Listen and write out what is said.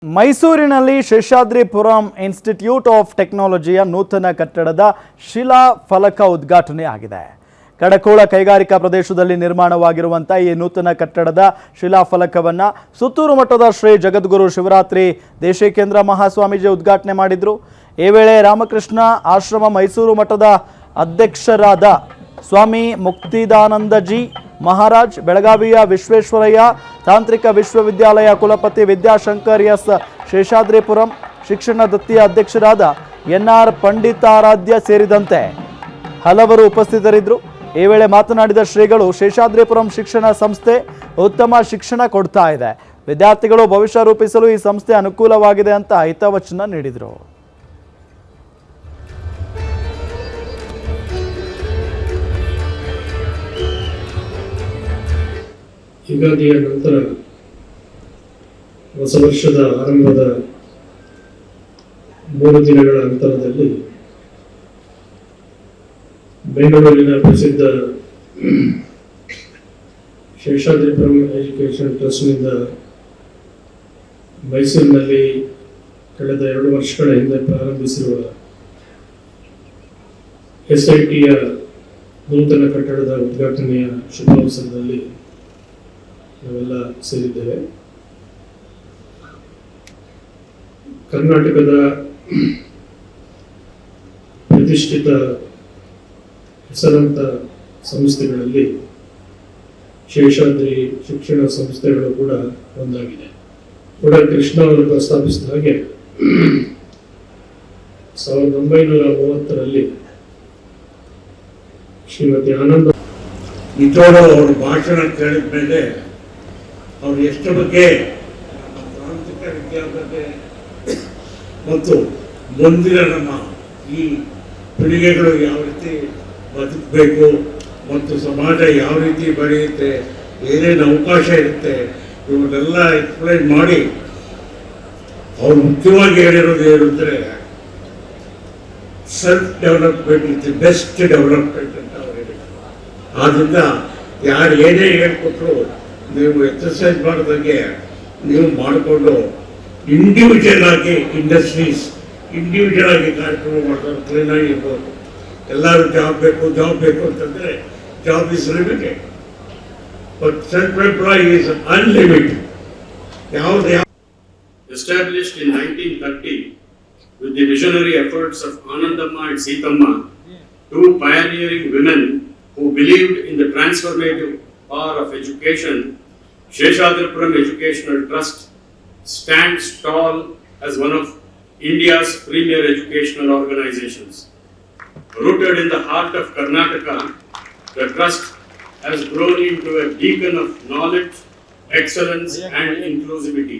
ಮೈಸೂರಿನಲ್ಲಿ Seshadripuram institute of ಟೆಕ್ನಾಲಜಿಯ ನೂತನ ಕಟ್ಟಡದ ಶಿಲಾ ಫಲಕ ಉದ್ಘಾಟನೆ ಆಗಿದೆ. ಕಡಕೋಳ ಕೈಗಾರಿಕಾ ಪ್ರದೇಶದಲ್ಲಿ ನಿರ್ಮಾಣವಾಗಿರುವಂತಹ ಈ ನೂತನ ಕಟ್ಟಡದ ಶಿಲಾ ಫಲಕವನ್ನು ಸುತ್ತೂರು ಮಠದ ಶ್ರೀ ಜಗದ್ಗುರು ಶಿವರಾತ್ರಿ ದೇಶಿಕೇಂದ್ರ ಮಹಾಸ್ವಾಮೀಜಿ ಉದ್ಘಾಟನೆ ಮಾಡಿದ್ರು. ಈ ವೇಳೆ ರಾಮಕೃಷ್ಣ ಆಶ್ರಮ ಮೈಸೂರು ಮಠದ ಅಧ್ಯಕ್ಷರಾದ ಸ್ವಾಮಿ ಮುಕ್ತಿದಾನಂದಜಿ ಮಹಾರಾಜ್, ಬೆಳಗಾವಿಯ ವಿಶ್ವೇಶ್ವರಯ್ಯ ತಾಂತ್ರಿಕ ವಿಶ್ವವಿದ್ಯಾಲಯ ಕುಲಪತಿ ವಿದ್ಯಾಶಂಕರ್ ಎಸ್ ಶೇಷಾದ್ರಿಪುರಂ ಶಿಕ್ಷಣ ದತ್ತಿಯ ಅಧ್ಯಕ್ಷರಾದ ಎನ್ಆರ್ ಪಂಡಿತಾರಾಧ್ಯ ಸೇರಿದಂತೆ ಹಲವರು ಉಪಸ್ಥಿತರಿದ್ದರು. ಈ ವೇಳೆ ಮಾತನಾಡಿದ ಶ್ರೀಗಳು, ಶೇಷಾದ್ರಿಪುರಂ ಶಿಕ್ಷಣ ಸಂಸ್ಥೆ ಉತ್ತಮ ಶಿಕ್ಷಣ ಕೊಡ್ತಾ ಇದೆ, ವಿದ್ಯಾರ್ಥಿಗಳು ಭವಿಷ್ಯ ರೂಪಿಸಲು ಈ ಸಂಸ್ಥೆ ಅನುಕೂಲವಾಗಿದೆ ಅಂತ ಹಿತವಚನ ನೀಡಿದರು. ಯುಗಾದಿಯ ನಂತರ ಹೊಸ ವರ್ಷದ ಆರಂಭದ 3 ದಿನಗಳ ಅಂತರದಲ್ಲಿ ಬೆಂಗಳೂರಿನ ಪ್ರಸಿದ್ಧ ಶೇಷಾದ್ರಿಪುರಂ ಎಜುಕೇಷನ್ ಟ್ರಸ್ಟ್ನಿಂದ ಮೈಸೂರಿನಲ್ಲಿ ಕಳೆದ 2 ವರ್ಷಗಳ ಹಿಂದೆ ಪ್ರಾರಂಭಿಸಿರುವ SITಯ ನೂತನ ಕಟ್ಟಡದ ಉದ್ಘಾಟನೆಯ ಶುಭಾವಸರದಲ್ಲಿ ನಾವೆಲ್ಲ ಸೇರಿದ್ದೇವೆ. ಕರ್ನಾಟಕದ ಪ್ರತಿಷ್ಠಿತ ಹೆಸರಾಂತ ಸಂಸ್ಥೆಗಳಲ್ಲಿ ಶೇಷಾದ್ರಿ ಶಿಕ್ಷಣ ಸಂಸ್ಥೆಗಳು ಕೂಡ ಒಂದಾಗಿದೆ. ಕೂಡ ಕೃಷ್ಣ ಅವರು ಪ್ರಸ್ತಾಪಿಸಿದ ಹಾಗೆ 1930ರಲ್ಲಿ ಶ್ರೀಮತಿ ಆನಂದ ನಿಜೋಡು ಅವರು ಭಾಷಣ ಕೇಳಿದ ಮೇಲೆ ಅವರು ಎಷ್ಟು ಬಗ್ಗೆ ತಾಂತ್ರಿಕ ವಿದ್ಯಾಭ್ಯಾಸ ಮತ್ತು ಮುಂದಿನ ನಮ್ಮ ಈ ಪೀಳಿಗೆಗಳು ಯಾವ ರೀತಿ ಬದುಕಬೇಕು ಮತ್ತು ಸಮಾಜ ಯಾವ ರೀತಿ ಬೆಳೆಯುತ್ತೆ, ಏನೇನು ಅವಕಾಶ ಇರುತ್ತೆ, ಇವನ್ನೆಲ್ಲ ಎಕ್ಸ್ಪ್ಲೈನ್ ಮಾಡಿ ಅವ್ರು ಮುಖ್ಯವಾಗಿ ಹೇಳಿರೋದು ಏನು ಅಂದರೆ self development is the best development ಅಂತ ಅವ್ರು ಹೇಳಿದ್ರು. ಆದ್ದರಿಂದ ಯಾರು ಏನೇ ಹೇಳ್ಕೊಟ್ರು ನೀವು ಎಕ್ಸರ್ಸೈಸ್ ಮಾಡಿದಂಗೆ ನೀವು ಮಾಡಿಕೊಂಡು ಇಂಡಿವಿಜುವಲ್ ಆಗಿ ಇಂಡಸ್ಟ್ರೀಸ್ ಇಂಡಿವಿಜುವಲ್ ಆಗಿ ಕಾರ್ಯಕ್ರಮ ಮಾಡೋದು ಕ್ಲೀನಾಗಿ ಇರ್ಬೋದು. ಎಲ್ಲರೂ ಜಾಬ್ ಬೇಕು ಅಂತಂದರೆ job is limited, but self employ is unlimited. Established in 1930 with the visionary efforts of Anandamma and Seethamma, 2 pioneering women who believed in the transformative power of education, Sheshadripuram Educational Trust stands tall as one of India's premier educational organizations. Rooted in the heart of Karnataka, the trust has grown into a beacon of knowledge, excellence and inclusivity.